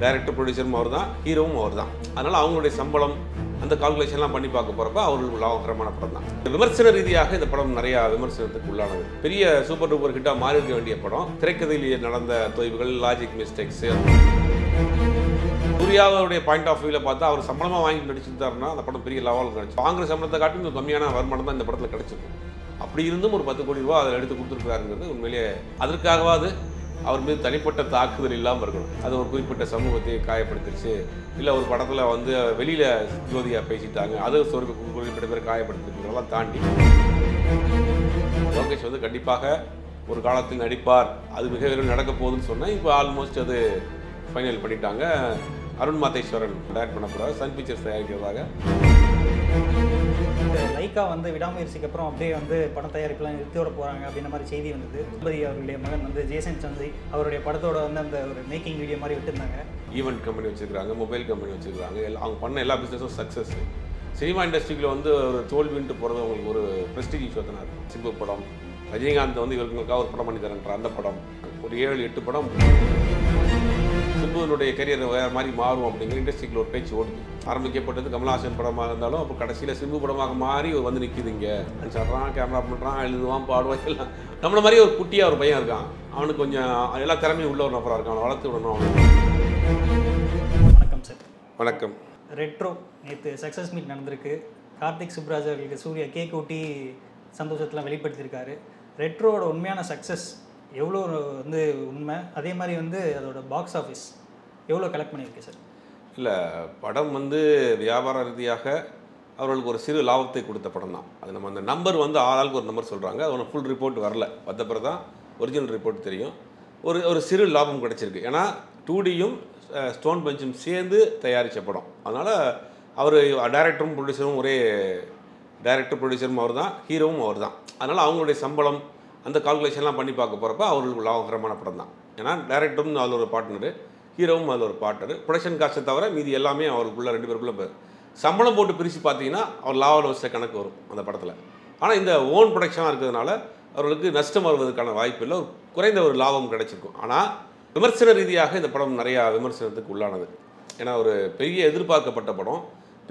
Director ப்ரொடியூசரும் அவர் தான், ஹீரோவும் அவர் தான். அதனால் அவங்களுடைய சம்பளம் அந்த கால்குலேஷன்லாம் பண்ணி பார்க்க போகிறப்ப அவர்களுக்கு லாபகரமான படம் தான். விமர்சன ரீதியாக இந்த படம் நிறையா விமர்சனத்துக்கு உள்ளானது. பெரிய சூப்பர் டூப்பர் ஹிட்டாக மாறி இருக்க வேண்டிய படம். திரைக்கதையிலேயே நடந்த தொய்வுகள், லாஜிக் மிஸ்டேக்ஸு. சூர்யாவுடைய பாயிண்ட் ஆஃப் வியூவில் பார்த்தா அவர் சம்பளமாக வாங்கி நடிச்சிருந்தாருன்னா அந்த படம் பெரிய லெவலில் கிடச்சி வாங்குற சம்பளத்தை காட்டி இன்னும் கம்மியான வருமானம் தான் இந்த படத்தில் கிடச்சிருக்கும். அப்படி இருந்தும் ஒரு 10 கோடி ரூபா அதில் எடுத்து கொடுத்துருக்காருங்கிறது உண்மையிலேயே அதற்காகவாது அவர் மீது தனிப்பட்ட தாக்குதல் இல்லாமல் இருக்கணும். அது ஒரு குறிப்பிட்ட சமூகத்தை காயப்படுத்திடுச்சு, இல்லை ஒரு படத்தில் வந்து வெளியில் ஜோதியாக பேசிட்டாங்க, அது ஒரு குறிப்பிட்ட பேர் காயப்படுத்திருக்கிறதெல்லாம் தாண்டி லோகேஷ் வந்து கண்டிப்பாக ஒரு காலத்தில் நடிப்பார், அது மிக விரைவில் நடக்க போகுதுன்னு சொன்னால் இப்போ ஆல்மோஸ்ட் அது ஃபைனல் பண்ணிட்டாங்க. அருண் மாதேஸ்வரன் டைரக்ட் பண்ண போகிறார், சன் பிக்சர்ஸ் தயாரிக்கிறதாக. லைக்கா வந்து விடாமுயற்சிக்கு அப்புறம் அப்படியே வந்து படம் தயாரிப்புலாம் நிறுத்தியோட போகிறாங்க அப்படின்ற மாதிரி செய்தி வந்தது. தளபதி அவருடைய மகன் வந்து ஜேசன் சந்திரி அவருடைய படத்தோட வந்து அந்த ஒரு மேக்கிங் வீடியோ மாதிரி விட்டுருந்தாங்க. ஈவெண்ட் கம்பெனி வச்சுருக்காங்க, மொபைல் கம்பெனி வச்சுருக்காங்க, அவங்க பண்ண எல்லா பிஸ்னஸும் சக்ஸஸ். சினிமா இண்டஸ்ட்ரியில் வந்து ஒரு தோல்வின்ட்டு போகிறது அவங்களுக்கு ஒரு ப்ரெஸ்டீஜ் இஷ்யூ தானே இருக்கும். சிம்பு படம், ரஜினிகாந்த் வந்து இவர்களுக்காக ஒரு படம் பண்ணி தரேன்ற அந்த படம், ஒரு 7-8 படம் சிம்புனுடைய கரியர் வேறு மாதிரி மாறும் அப்படிங்கிற இண்டஸ்ட்ரிக்கில் ஒரு பேச்சு ஓடுது. ஆரம்பிக்கப்பட்டது கமல்ஹாசன் படமாக இருந்தாலும் அப்போ கடைசியில் சிம்பு படமாக மாறி வந்து நிற்கிதுங்க. சொல்கிறான், கேமரா பண்ணுறான், எழுதுவான், பாடுவான், எல்லாம் நம்மளை மாதிரி ஒரு குட்டியாக ஒரு பையன் இருக்கான். அவனுக்கு கொஞ்சம் எல்லா திறமையும் உள்ள ஒரு நபராக இருக்கான், அவனை வளர்த்து விடணும். வணக்கம் சார். வணக்கம். ரெட்ரோ நேற்று சக்ஸஸ் மீட் நடந்திருக்கு. கார்த்திக் சுப்ராஜ் அவர்களுக்கு சூர்யா கேக் ஊட்டி சந்தோஷத்தெலாம் வெளிப்படுத்தியிருக்காரு. ரெட்ரோவோட உண்மையான சக்ஸஸ் எவ்வளோ வந்து உண்மை, அதே மாதிரி வந்து அதோட பாக்ஸ் ஆஃபீஸ் எவ்வளோ கலெக்ட் பண்ணியிருக்கு சார்? இல்லை, படம் வந்து வியாபார ரீதியாக அவர்களுக்கு ஒரு சிறு லாபத்தை கொடுத்த படம் தான். அது நம்ம அந்த நம்பர் வந்து ஆளாளுக்கு ஒரு நம்பர் சொல்கிறாங்க, அது ஒன்று ஃபுல் ரிப்போர்ட் வரல, வந்த பிறகு தான் ஒரிஜினல் ரிப்போர்ட் தெரியும். ஒரு சிறு லாபம் கிடச்சிருக்கு. ஏன்னா 2Dயும் ஸ்டோன் பெஞ்சும் சேர்ந்து தயாரித்த படம். அதனால் அவர் டைரக்டரும் ப்ரொடியூசரும் ஒரே டைரக்டர் ப்ரொடியூசரும் அவர் தான், ஹீரோவும் அவர் தான். அதனால் அவங்களுடைய சம்பளம் அந்த கால்குலேஷன்லாம் பண்ணி பார்க்க போகிறப்ப அவர்களுக்கு லாபகரமான படம் தான். ஏன்னா டைரக்டரும் அதில் ஒரு பார்ட்னரு, ஹீரோவும் அதில் ஒரு பார்ட்னரு. ப்ரொடக்ஷன் காஸ்ட்டை தவிர மீதி எல்லாமே அவருக்குள்ளே 2 பேருக்குள்ளே சம்பளம் போட்டு பிரித்து பார்த்தீங்கன்னா அவர் லாப நஷ்ட கணக்கு வரும் அந்த படத்தில். ஆனால் இந்த ஓன் ப்ரொடக்ஷனாக இருக்கிறதுனால அவர்களுக்கு நஷ்டம் வருவதற்கான வாய்ப்பு இல்லை, ஒரு குறைந்த ஒரு லாபம் கிடைச்சிருக்கும். ஆனால் விமர்சன ரீதியாக இந்த படம் நிறையா விமர்சனத்துக்கு உள்ளானது. ஏன்னா ஒரு பெரிய எதிர்பார்க்கப்பட்ட படம்,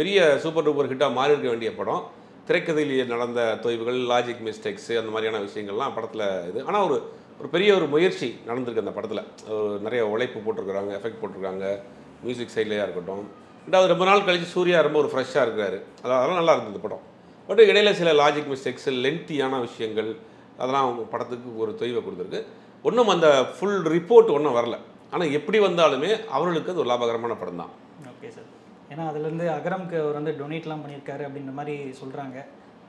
பெரிய சூப்பர் டூப்பர் ஹிட்டாக மாறி இருக்க வேண்டிய படம். திரைக்கதையிலேயே நடந்த தொய்வுகள், லாஜிக் மிஸ்டேக்ஸு, அந்த மாதிரியான விஷயங்கள்லாம் படத்தில் இது. ஆனால் ஒரு பெரிய ஒரு முயற்சி நடந்திருக்கு அந்த படத்தில். நிறைய உழைப்பு போட்டிருக்கிறாங்க, எஃபெக்ட் போட்டிருக்காங்க, மியூசிக் சைட்லேயே இருக்கட்டும். ரெண்டாவது ரொம்ப நாள் கழித்து சூர்யா ரொம்ப ஒரு ஃப்ரெஷ்ஷாக இருக்கிறாரு, அதெல்லாம் நல்லா இருந்தது படம். பட் இடையில சில லாஜிக் மிஸ்டேக்ஸு, லென்த்தியான விஷயங்கள், அதெல்லாம் படத்துக்கு ஒரு தொய்வை கொடுத்துருக்கு. ஒன்றும் அந்த ஃபுல் ரிப்போர்ட் ஒன்றும் வரல. ஆனால் எப்படி வந்தாலுமே அவர்களுக்கு அது ஒரு லாபகரமான படம் தான். Okay sir. ஏன்னா அதுலேருந்து அகரம்க்கு அவர் வந்து டொனேட்லாம் பண்ணியிருக்காரு அப்படின்ற மாதிரி சொல்கிறாங்க,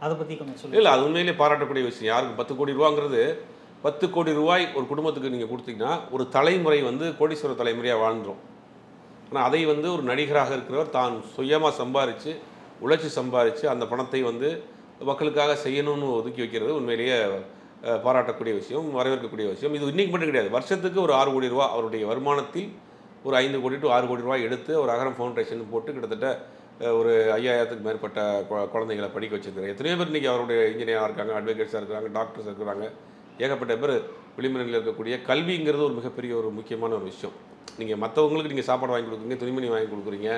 அதை பற்றி கொஞ்சம் சொல்லுங்கள். இல்லை, அது உண்மையிலே பாராட்டக்கூடிய விஷயம். யாருக்கு 10 கோடி ரூபாங்கிறது, 10 கோடி ரூபாய் ஒரு குடும்பத்துக்கு நீங்கள் கொடுத்தீங்கன்னா ஒரு தலைமுறை வந்து கோடீஸ்வர தலைமுறையாக வாழ்ந்துடும். ஆனால் அதை வந்து ஒரு நடிகராக இருக்கிறவர் தான் சுயமாக சம்பாரித்து, உழைச்சி சம்பாரித்து அந்த பணத்தை வந்து மக்களுக்காக செய்யணும்னு ஒதுக்கி வைக்கிறது உண்மையிலேயே பாராட்டக்கூடிய விஷயம், வரவேற்கக்கூடிய விஷயம். இது இன்றைக்கி மட்டும் கிடையாது, வருஷத்துக்கு ஒரு 6 கோடி ரூபா அவருடைய வருமானத்தில் ஒரு 5 கோடி டு 6 கோடி ரூபாய் எடுத்து ஒரு அகரம் ஃபவுண்டேஷன் போட்டு கிட்டத்தட்ட ஒரு 5000த்துக்கு மேற்பட்ட குழந்தைகளை படிக்க வச்சுருக்காரு. எத்தனையோ பேர் இன்றைக்கி அவருடைய இன்ஜினியராக இருக்காங்க, அட்வொகேட்ஸாக இருக்கிறாங்க, டாக்டர்ஸ் இருக்கிறாங்க, ஏகப்பட்ட பேர் விளிம்புநிலையில் இருக்கக்கூடிய. கல்விங்கிறது ஒரு மிகப்பெரிய ஒரு முக்கியமான ஒரு விஷயம். நீங்கள் மற்றவங்களுக்கு நீங்கள் சாப்பாடு வாங்கி கொடுக்குறீங்க, துணிமணி வாங்கி கொடுக்குறீங்க,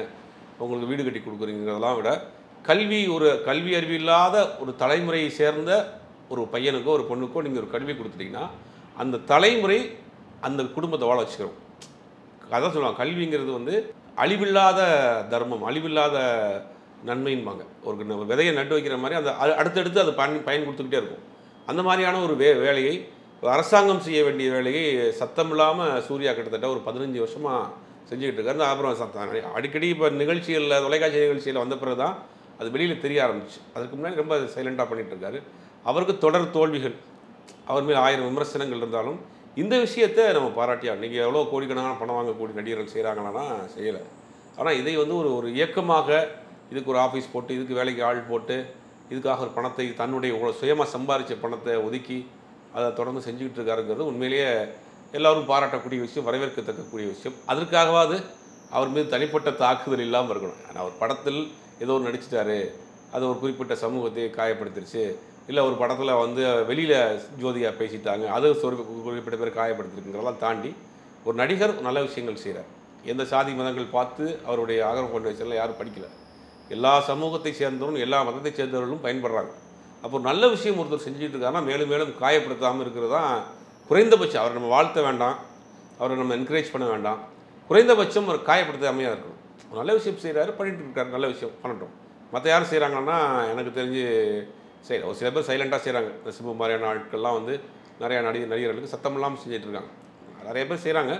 உங்களுக்கு வீடு கட்டி கொடுக்குறீங்கிறதெல்லாம் விட கல்வி அறிவு இல்லாத ஒரு தலைமுறையை சேர்ந்த ஒரு பையனுக்கோ ஒரு பொண்ணுக்கோ நீங்கள் ஒரு கல்வி கொடுத்துட்டிங்கன்னா அந்த தலைமுறை அந்த குடும்பத்தை வாழ வச்சுக்கிறோம். அதான் சொல்லுவாங்க, கல்விங்கிறது வந்து அழிவில்லாத தர்மம், அழிவில்லாத நன்மைன்பாங்க. ஒரு விதையை நட்டு வைக்கிற மாதிரி அந்த அடுத்தடுத்து அது பயன் கொடுத்துக்கிட்டே இருக்கும். அந்த மாதிரியான ஒரு வேலையை அரசாங்கம் செய்ய வேண்டிய வேலையை சத்தம் இல்லாமல் சூர்யா கிட்டத்தட்ட ஒரு 15 வருஷமாக செஞ்சுக்கிட்டு இருக்காரு. அப்புறம் அடிக்கடி இப்போ நிகழ்ச்சிகளில், தொலைக்காட்சி நிகழ்ச்சியில் வந்த பிறகு தான் அது வெளியில் தெரிய ஆரம்பிச்சு. அதுக்கு முன்னாடி ரொம்ப சைலண்ட்டாக பண்ணிகிட்டு இருக்காரு. அவருக்கு தொடர் தோல்விகள், அவர் மேல் 1000 விமர்சனங்கள் இருந்தாலும் இந்த விஷயத்தை நம்ம பாராட்டியா. நீங்கள் எவ்வளோ கோடிக்கணக்கான பணம் வாங்கக்கூடிய நடிகர்கள் செய்கிறாங்கன்னா செய்யலை. ஆனால் இதை வந்து ஒரு இயக்கமாக இதுக்கு ஒரு ஆஃபீஸ் போட்டு, இதுக்கு வேலைக்கு ஆள் போட்டு, இதுக்காக ஒரு பணத்தை தன்னுடைய சுயமாக சம்பாதிச்ச பணத்தை ஒதுக்கி அதை தொடர்ந்து செஞ்சுக்கிட்டு இருக்காருங்கிறது உண்மையிலேயே எல்லோரும் பாராட்டக்கூடிய விஷயம், வரவேற்கத்தக்கக்கூடிய விஷயம். அதற்காகவாது அவர் மீது தனிப்பட்ட தாக்குதல் இல்லாமல் இருக்கணும். ஆனால் அவர் படத்தில் ஏதோ ஒரு நடிச்சிட்டாரு, அது ஒரு குறிப்பிட்ட சமூகத்தை காயப்படுத்திருச்சு, இல்லை ஒரு படத்தில் வந்து வெளியில் ஜோதியாக பேசிட்டாங்க, அது ஒரு குறிப்பிட்ட பேர் காயப்படுத்திருக்குங்கிறதெல்லாம் தாண்டி ஒரு நடிகர் நல்ல விஷயங்கள் செய்கிறார். எந்த சாதி மதங்கள் பார்த்து அவருடைய ஆகம யாரும் படிக்கல. எல்லா சமூகத்தை சேர்ந்தவரும் எல்லா மதத்தை சேர்ந்தவர்களும் பயன்படுறாங்க. அப்போ நல்ல விஷயம் ஒருத்தர் செஞ்சுட்டு இருக்காருன்னா மேலும் மேலும் காயப்படுத்தாமல் இருக்கிறது தான் குறைந்தபட்சம். அவரை நம்ம வாழ்த்த வேண்டாம், அவரை நம்ம என்கரேஜ் பண்ண வேண்டாம், குறைந்தபட்சம் ஒரு காயப்படுத்தாமையாக இருக்கணும். நல்ல விஷயம் செய்கிறாரு, பண்ணிட்டு இருக்காரு, நல்ல விஷயம் பண்ணட்டும். மற்ற யாரும் செய்கிறாங்கன்னா எனக்கு தெரிஞ்சு சரி, ஒரு சில பேர் சைலண்ட்டாக செய்கிறாங்க. இந்த சிம்பு மாதிரியான ஆட்கள்லாம் வந்து நிறையா நடிகர்களுக்கு சத்தம் இல்லாமல் செஞ்சுட்டு இருக்காங்க. நிறைய பேர் செய்கிறாங்க.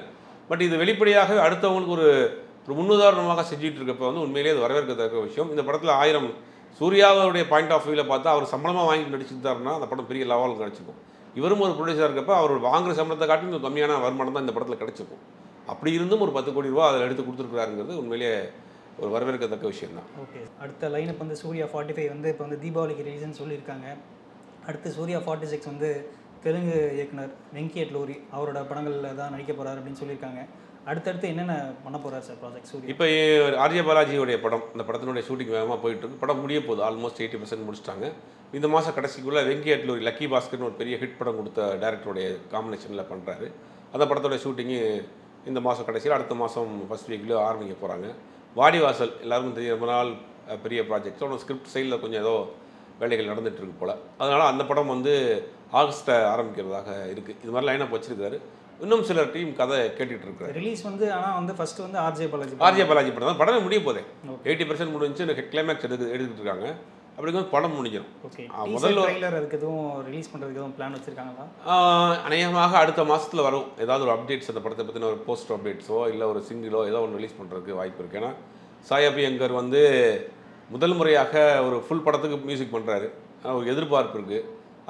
பட் இது வெளிப்படையாக அடுத்தவங்களுக்கு ஒரு முன்னுதாரணமாக செஞ்சுட்டு இருக்கப்போ வந்து உண்மையிலேயே அது வரவேற்கத்தக்க விஷயம். இந்த படத்தில் 1000 சூர்யாவுடைய பாயிண்ட் ஆஃப் வியூவில் பார்த்தா அவர் சம்பளமாக வாங்கி நடிச்சுட்டாருன்னா அந்த படம் பெரிய லெவலுக்கு கிடச்சிக்கும். இவரும் ஒரு ப்ரொடியூசராக இருக்கப்போ அவர் வாங்குகிற சம்பளத்தை காட்டிலும் கம்மியான வருமானம் தான் இந்த படத்தில் கிடச்சிக்கும். அப்படி இருந்தும் ஒரு 10 கோடி ரூபா அதில் எடுத்து கொடுத்துருக்குறாருங்கிறது உண்மையிலேயே ஒரு வரவேற்கத்தக்க விஷயம் தான். ஓகே, அடுத்த லைனப் வந்து சூர்யா 45 வந்து இப்போ வந்து தீபாவளிக்கு ரிலீஸ்னு சொல்லியிருக்காங்க. அடுத்து சூர்யா 46 வந்து தெலுங்கு இயக்குனர் வெங்கி அட்லூரி அவரோட படங்களில் தான் நடிக்க போகிறார் அப்படின்னு சொல்லியிருக்காங்க. அடுத்தடுத்து என்னென்ன பண்ண போகிறார் சார் ப்ராஜெக்ட் சூர்யா? இப்போ ஆர்ஜே பாலாஜியோடைய படம், இந்த படத்தினுடைய ஷூட்டிங் வேகமாக போயிட்டுருக்கு. படம் முடிய போகுது, ஆல்மோஸ்ட் 80% முடிச்சிட்டாங்க. இந்த மாதம் கடைசிக்குள்ளே வெங்கி அட்லூரி லக்கி பாஸ்கர்னு ஒரு பெரிய ஹிட் படம் கொடுத்த டேரக்டருடைய காம்பினேஷனில் பண்ணுறாரு. அந்த படத்தோட ஷூட்டிங்கு இந்த மாதம் கடைசியில் அடுத்த மாதம் ஃபஸ்ட் வீக்கில் ஆரம்பிக்க போகிறாங்க. வாடிவாசல் எல்லாருக்கும் தெரியும், ரொம்ப நாள் பெரிய ப்ராஜெக்ட். அவனோட ஸ்கிரிப்ட் சைடில் கொஞ்சம் ஏதோ வேலைகள் நடந்துகிட்டு இருக்கு போல். அதனால் அந்த படம் வந்து ஆகஸ்ட்டில் ஆரம்பிக்கிறதாக இருக்குது. இது மாதிரி லைனாக வச்சுருக்காரு. இன்னும் சிலர் டீம் கதை கேட்டுட்டு இருக்காரு. ரிலீஸ் வந்து ஆனால் வந்து ஃபஸ்ட்டு வந்து ஆர்ஜே பாலாஜி படம் தான். படமே முடிய போதே 80% முடிஞ்சு கிளைமேக்ஸ் எடுத்துகிட்டு இருக்காங்க. அப்படிங்கும்போது படம் முடிஞ்சிடும். ஓகே, முதல்ல ட்ரெய்லர் அதுக்கு எதுவும் ரிலீஸ் பண்ணுறதுக்கு எதுவும் பிளான் வச்சுருக்காங்களா? அநேகமாக அடுத்த மாதத்தில் வரும் ஏதாவது ஒரு அப்டேட்ஸ், அந்த படத்தை பற்றின ஒரு போஸ்ட் அப்டேட்ஸோ இல்லை ஒரு சிங்கிளோ ஏதோ ஒன்று ரிலீஸ் பண்ணுறதுக்கு வாய்ப்பு இருக்குது. ஏன்னா சாய் அபியங்கர் வந்து முதல் முறையாக ஒரு ஃபுல் படத்துக்கு மியூசிக் பண்ணுறாரு. ஒரு எதிர்பார்ப்பு இருக்குது.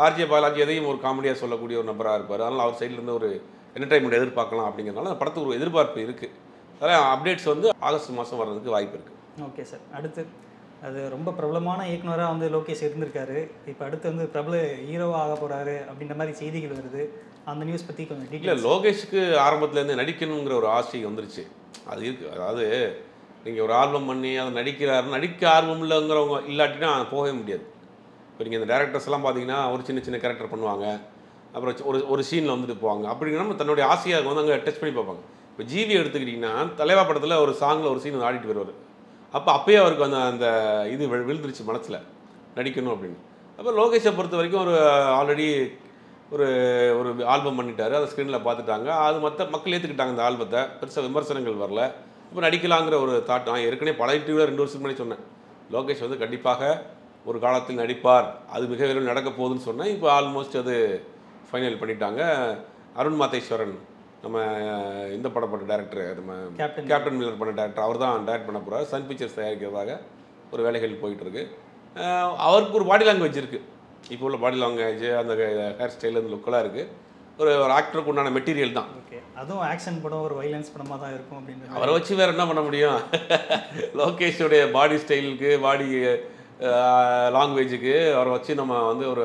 ஆர்ஜே பாலாஜி எதையும் ஒரு காமெடியாக சொல்லக்கூடிய ஒரு நபராக இருப்பார். அதனால் அவர் சைட்லேருந்து ஒரு என்டர்டைன்மெண்ட் எதிர்பார்க்கலாம். அப்படிங்கிறதுனால அந்த படத்துக்கு ஒரு எதிர்பார்ப்பு இருக்குது. அதனால் அப்டேட்ஸ் வந்து ஆகஸ்ட் மாதம் வர்றதுக்கு வாய்ப்பு இருக்குது. ஓகே சார், அடுத்து அது ரொம்ப பிரபலமான இயக்குனராக வந்து லோகேஷ் இருந்திருக்காரு. இப்போ அடுத்து வந்து பிரபல ஹீரோவாக ஆக போகிறாரு அப்படின்ற மாதிரி செய்திகள் வருது. அந்த நியூஸ் பற்றி கொஞ்சம் டீட்டெயில். லோகேஷுக்கு ஆரம்பத்துலேருந்து நடிக்கணுங்கிற ஒரு ஆசை வந்துருச்சு. அது இருக்குது. அதாவது நீங்கள் ஒரு ஆல்பம் பண்ணி அதை நடிக்க ஆர்வம் இல்லைங்கிறவங்க இல்லாட்டினா போகவே முடியாது. இப்போ நீங்கள் இந்த டேரக்டர்ஸ் எல்லாம் பார்த்தீங்கன்னா ஒரு சின்ன சின்ன கேரக்டர் பண்ணுவாங்க, அப்புறம் ஒரு சீனில் வந்துட்டு போவாங்க. அப்படிங்கன்னா தன்னுடைய ஆசையாக வந்து அங்கே டச் பண்ணி பார்ப்பாங்க. இப்போ ஜிவி எடுத்துக்கிட்டிங்கன்னா தலைவா படத்தில் ஒரு சாங்கில் ஒரு சீன் ஆடிட்டு வருவார். அப்போயே அவருக்கு அந்த இது விழுந்துருச்சு மனசில் நடிக்கணும் அப்படின்னு. அப்போ லோகேஷை பொறுத்த வரைக்கும் ஒரு ஆல்ரெடி ஒரு ஆல்பம் பண்ணிட்டாரு, அதை ஸ்க்ரீனில் பார்த்துட்டாங்க. அது மக்கள் ஏற்றுக்கிட்டாங்க. அந்த ஆல்பத்தை பெருசாக விமர்சனங்கள் வரல. இப்போ நடிக்கலாங்கிற ஒரு தாட். நான் ஏற்கனவே பல இன்டர்வியூவில் 2 வருஷத்துக்கு முன்னாடி சொன்னேன், லோகேஷ் வந்து கண்டிப்பாக ஒரு காலத்தில் நடிப்பார், அது மிக விரைவில் நடக்க போகுதுன்னு சொன்னேன். இப்போ ஆல்மோஸ்ட் அது ஃபைனல் பண்ணிட்டாங்க. அருண் மாதேஸ்வரன் நம்ம இந்த படம் பண்ண டேரக்டர், நம்ம கேப்டன் மில்லர் பண்ண டேரக்டர், அவர் தான் டைரக்ட் பண்ண போகிறார். சன் பிக்சர்ஸ் தயாரிக்கிறதாக ஒரு வேலைகள் போயிட்டுருக்கு. அவருக்கு ஒரு பாடி லாங்குவேஜ் இருக்குது. இப்போ உள்ள பாடி லாங்குவேஜ், அந்த ஹேர் ஸ்டைல், அந்த லுக்கெல்லாம் இருக்குது. ஒரு ஆக்டருக்கு உண்டான மெட்டீரியல் தான். ஓகே, அதுவும் ஆக்ஷன் படம், ஒரு வைலன்ஸ் படமாக தான் இருக்கும் அப்படின்னு. அவரை வச்சு வேறு என்ன பண்ண முடியும்? லோகேஷோடைய பாடி ஸ்டைலுக்கு, பாடி லாங்குவேஜுக்கு அவரை வச்சு நம்ம வந்து ஒரு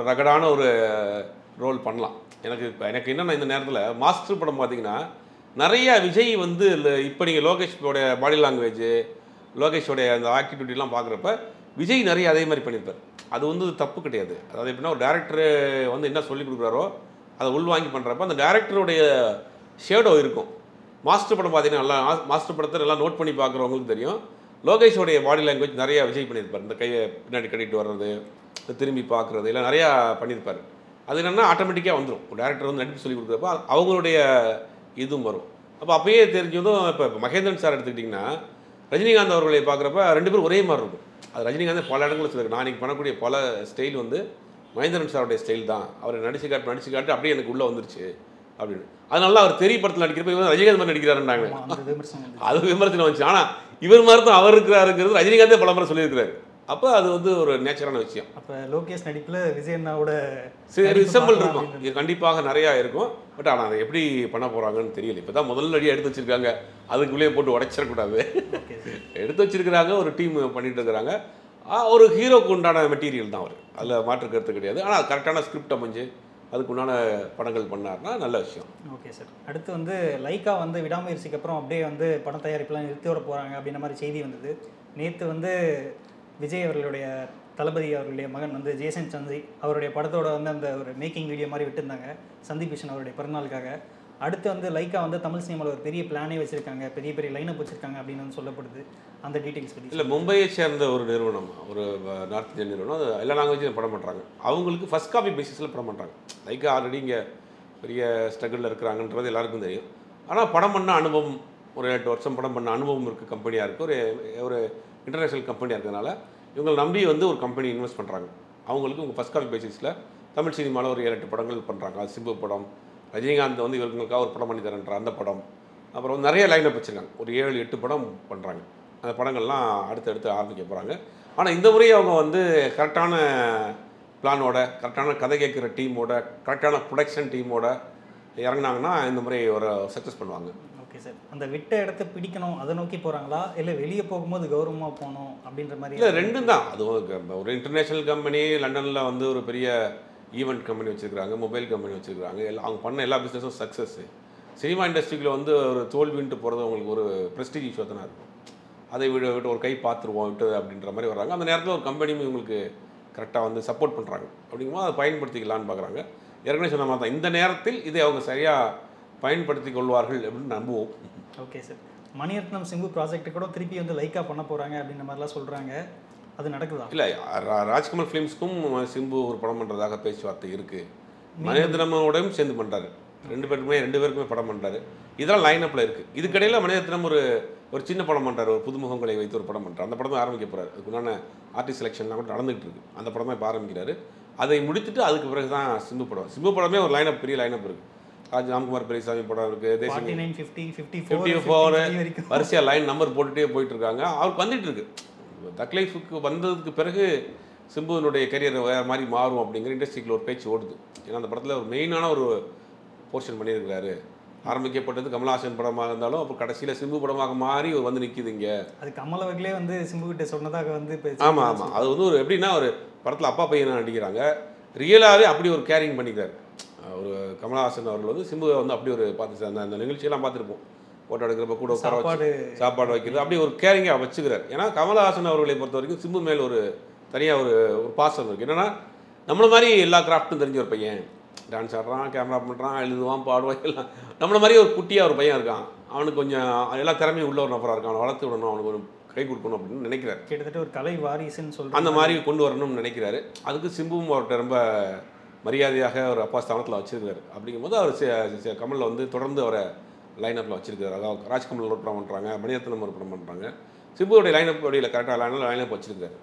ரகடான ஒரு ரோல் பண்ணலாம். எனக்கு என்னென்னா இந்த நேரத்தில் மாஸ்டர் படம் பார்த்தீங்கன்னா நிறைய விஜய் வந்து இப்போ நீங்கள் லோகேஷோடைய பாடி லாங்குவேஜ், லோகேஷோடைய அந்த ஆக்டிவிட்டிலாம் பார்க்குறப்ப விஜய் நிறைய அதே மாதிரி பண்ணியிருப்பார். அது வந்து தப்பு கிடையாது. அதாவது எப்படின்னா ஒரு டேரக்டரு வந்து என்ன சொல்லி கொடுக்குறாரோ அதை உள்வாங்கி பண்ணுறப்ப அந்த டேரக்டருடைய ஷேடோ இருக்கும். மாஸ்டர் படம் பார்த்தீங்கன்னா நல்லா மாஸ்டர் படத்தை நல்லா நோட் பண்ணி பார்க்குறவங்களுக்கு தெரியும். லோகேஷோடைய பாடி லாங்குவேஜ் நிறையா விஜய் பண்ணியிருப்பார். இந்த கையை பின்னாடி கட்டிட்டு வர்றது, திரும்பி பார்க்குறது, எல்லாம் நிறையா பண்ணியிருப்பார். அது என்னென்னா ஆட்டோமேட்டிக்காக வந்துடும். ஒரு டேரக்டர் வந்து நடிப்பு சொல்லி கொடுக்குறப்ப அவங்களுடைய இதுவும் வரும். அப்போயே தெரிஞ்சதும் இப்போ மகேந்திரன் சார் எடுத்துக்கிட்டிங்கன்னா ரஜினிகாந்த் அவர்களை பார்க்குறப்ப 2 பேரும் ஒரே மாதிரி இருக்கும். அது ரஜினிகாந்த் பல இடங்களில் சொல்லியிருக்கு. நான் இன்றைக்கி பண்ணக்கூடிய பல ஸ்டைல் வந்து மகேந்திரன் சாருடைய ஸ்டைல் தான். அவர் நடிச்சு காட்டு அப்படியே எனக்கு உள்ளே வந்துருச்சு அப்படின்னு. அதனால அவர் தெரிய படத்தில் நடிக்கிறப்ப இவர் ரஜினிகாந்த் மாதிரி நடிக்கிறாருன்றாங்க. அது விமர்சனம் வந்துச்சு. ஆனால் இவர் மாதிரி தான் அவர் இருக்கிறாருங்கிறது ரஜினிகாந்தே பல முறை சொல்லியிருக்கிறாரு. அப்போ அது வந்து ஒரு நேச்சரான விஷயம். அப்போ லோகேஷ் நடிப்பில் விஜய் அண்ணாவோட ரிசம்பிள் இருக்கும். இது கண்டிப்பாக நிறையா இருக்கும். பட் ஆனால் அதை எப்படி பண்ண போகிறாங்கன்னு தெரியல. இப்போ தான் முதல் அடியாக எடுத்து வச்சுருக்காங்க. அதுக்குள்ளேயே போட்டு உடைச்சிடக்கூடாது. எடுத்து வச்சுருக்கிறாங்க, ஒரு டீம் பண்ணிட்டு இருக்கிறாங்க. ஒரு ஹீரோக்கு உண்டான மெட்டீரியல் தான் அவர், அதில் மாற்று கருத்து கிடையாது. ஆனால் கரெக்டான ஸ்கிரிப்ட் அமைஞ்சு அதுக்குண்டான படங்கள் பண்ணார்னா நல்ல விஷயம். ஓகே சார், அடுத்து வந்து லைக்கா வந்து விடாமுயற்சிக்கு அப்புறம் அப்படியே வந்து படம் தயாரிப்புலாம் நிறுத்தி வர போகிறாங்க அப்படின்ற மாதிரி செய்தி வந்தது. நேற்று வந்து விஜய் அவர்களுடைய தளபதி அவர்களுடைய மகன் வந்து ஜேசன் சந்தி அவருடைய படத்தோட வந்து அந்த ஒரு மேக்கிங் வீடியோ மாதிரி விட்டுருந்தாங்க சந்தீப் கிஷன் அவருடைய பிறநாளுக்காக. அடுத்து வந்து லைக்கா வந்து தமிழ் சினிமாவில் ஒரு பெரிய பிளானே வச்சுருக்காங்க, பெரிய பெரிய லைனப் வச்சுருக்காங்க அப்படின்னு வந்து சொல்லப்படுது. அந்த டீட்டெயில்ஸ் பற்றி. இல்லை, மும்பையை சேர்ந்த ஒரு நிறுவனம், ஒரு நார்த் இந்தியன் நிறுவனம், அது எல்லா லாங்குவேஜையும் படம் பண்ணுறாங்க. அவங்களுக்கு ஃபஸ்ட் காப்பி பேசிஸில் படம் பண்ணுறாங்க. லைக் ஆல்ரெடி இங்கே பெரிய ஸ்ட்ரகிளில் இருக்கிறாங்கன்றது எல்லாருக்கும் தெரியும். ஆனால் படம் பண்ண அனுபவம், ஒரு 8 வருஷம் படம் பண்ண அனுபவம் இருக்குது கம்பெனியாக இருக்குது, ஒரு இன்டர்நேஷ்னல் கம்பெனியாக இருக்கிறதுனால இவங்களை நம்பி வந்து ஒரு கம்பெனி இன்வெஸ்ட் பண்ணுறாங்க. அவங்களுக்கு உங்கள் ஃபஸ்ட் காப்பி பேசிஸில் தமிழ் சினிமாவில் ஒரு 7-8 படங்கள் பண்ணுறாங்க. அது சிம்பு படம், ரஜினிகாந்த் வந்து இவங்களுக்காக ஒரு படம் பண்ணி தரேன்ற அந்த படம், அப்புறம் நிறைய லைனப் வச்சுருக்காங்க. ஒரு 7-8 படம் பண்ணுறாங்க. அந்த படங்கள்லாம் அடுத்தடுத்து ஆரம்பிக்க போகிறாங்க. ஆனால் இந்த முறை அவங்க வந்து கரெக்டான பிளானோட, கரெக்டான கதை கேட்குற டீமோட, கரெக்டான ப்ரொடக்ஷன் டீமோட இறங்கினாங்கன்னா இந்த முறை ஒரு சக்ஸஸ் பண்ணுவாங்க. Okay sir. அந்த விட்ட இடத்த பிடிக்கணும் அதை நோக்கி போகிறாங்களா, இல்லை வெளியே போகும்போது கௌரவமாக போகணும் அப்படின்ற மாதிரி? இல்லை, ரெண்டும் தான். அது ஒரு இன்டர்நேஷ்னல் கம்பெனி, லண்டனில் வந்து ஒரு பெரிய ஈவெண்ட் கம்பெனி வச்சுருக்காங்க, மொபைல் கம்பெனி வச்சுருக்காங்க. அவங்க பண்ண எல்லா பிஸ்னஸும் சக்ஸஸ். சினிமா இண்டஸ்ட்ரிக்குள்ள வந்து ஒரு தோல்வின்ட்டு போகிறது அவங்களுக்கு ஒரு ப்ரெஸ்டீஜ் இஷ்யூ தானே இருக்கும். அதை விட்டு ஒரு கை பார்த்துருவோம் விட்டு அப்படின்ற மாதிரி வர்றாங்க. அந்த நேரத்தில் ஒரு கம்பெனியும் இவங்களுக்கு கரெக்டாக வந்து சப்போர்ட் பண்ணுறாங்க. அப்படிங்கும்போது அதை பயன்படுத்திக்கலான்னு பார்க்குறாங்க. ஏற்கனவே சொன்ன மாதிரி தான், இந்த நேரத்தில் இதை அவங்க சரியாக பயன்படுத்தி கொள்வார்கள் அப்படின்னு நம்புவோம். Okay sir. Mani Ratnam Simbu project கூட திருப்பி வந்து லைக்கா பண்ண போகிறாங்க அப்படின்ற மாதிரிலாம் சொல்கிறாங்க. அது நடக்குதா? இல்லை, ராஜ்கமல் ஃபிலிம்ஸ்க்கும் சிம்பு ஒரு படம் பண்ணுறதாக பேச்சுவார்த்தை இருக்குது. மணிரத்னமோடையும் சேர்ந்து பண்ணுறாரு. ரெண்டு பேருக்குமே படம் பண்ணுறாரு. இதெல்லாம் லைனப்பில் இருக்குது. இதுக்கடையில் மணிரத்னம் ஒரு சின்ன படம் பண்ணுறாரு, ஒரு புதுமுகங்களை வைத்து ஒரு படம் பண்ணுறாரு. அந்த படம் தான் ஆரம்பிக்க போகிறார். அதுக்குண்டான ஆர்டிஸ்ட் செலெக்ஷன்லாம் கூட நடந்துகிட்டு இருக்குது. அந்த படம் தான் இப்போ ஆரம்பிக்கிறாரு. அதை முடிச்சுட்டு அதுக்கு பிறகு தான் சிம்பு படம். சிம்பு படமே ஒரு லைனப், பெரிய லைனப் இருக்குது. ராம்குமார் பெரியசாமி படம் இருக்குது, 49, 50, 54 வரிசையாக லைன் நம்பர் போட்டுகிட்டே போயிட்டுருக்காங்க. அவருக்கு வந்துட்டு இருக்கு. தக் லைஃபுக்கு வந்ததுக்கு பிறகு சிம்புனுடைய கரியர் வேறு மாதிரி மாறும் அப்படிங்கிற இண்டஸ்ட்ரிக்கில் ஒரு பேச்சு ஓடுது. ஏன்னா அந்த படத்தில் ஒரு மெயினான ஒரு போர்ஷன் பண்ணியிருக்கிறாரு. ஆரம்பிக்கப்பட்டது கமல்ஹாசன் படமாக இருந்தாலும் அப்புறம் கடைசியில் சிம்பு படமாக மாறி ஒரு வந்து நிற்கிது இங்கே. அது கமல் அவர்களே வந்து சிம்பு கிட்ட சொன்னதாக வந்து ஆமாம். அது வந்து ஒரு எப்படின்னா, ஒரு படத்தில் அப்பா பையனாக நடிக்கிறாங்க, ரியலாகவே அப்படி ஒரு கேரிங் பண்ணிக்கிறார். ஒரு கமல்ஹாசன் அவர்கள் வந்து சிம்புவை வந்து அப்படி ஒரு பார்த்து அந்த நிகழ்ச்சியெல்லாம் பார்த்துருப்போம். ஃபோட்டோ எடுக்கிறப்ப கூட உட்கார வச்சு சாப்பாடு வைக்கிறது, அப்படி ஒரு கேரிங்காக வச்சுக்கிறார். ஏன்னா கமல்ஹாசன் அவர்களை பொறுத்த வரைக்கும் சிம்பு மேல் ஒரு தனியாக ஒரு பாசம் இருக்குது. என்னென்னா, நம்மள மாதிரி எல்லா கிராஃப்ட்டும் தெரிஞ்ச ஒரு பையன், டான்ஸ் ஆடுறான், கேமரா பண்ணுறான், எழுதுவான், பாடுவான், எல்லாம் நம்மள மாதிரி ஒரு குட்டியாக ஒரு பையன் இருக்கான். அவனுக்கு கொஞ்சம் எல்லா திறமையும் உள்ள ஒரு நபராக இருக்கான். அவனை வளர்த்து விடணும், அவனுக்கு ஒரு கை கொடுக்கணும் அப்படின்னு நினைக்கிறார். கிட்டத்தட்ட ஒரு கலை வாரிசுன்னு சொல்கிறாங்க. அந்த மாதிரி கொண்டு வரணும்னு நினைக்கிறாரு. அதுக்கு சிம்புவும் அவர்கிட்ட ரொம்ப மரியாதையாக ஒரு அப்பா ஸ்தானத்தில் வச்சுருக்காரு. அப்படிங்கும்போது அவர் கமலில் வந்து தொடர்ந்து அவரை லைனப்பில் வச்சுருக்காரு. அதாவது ராஜ்கமல் ஒரு படம் பண்ணுறாங்க, மணிரத்னம் ஒரு படம் பண்ணுறாங்க. சிம்புவோடைய லைனப் அப்படியில் கரெக்டாக லைனப் வச்சுருக்காரு.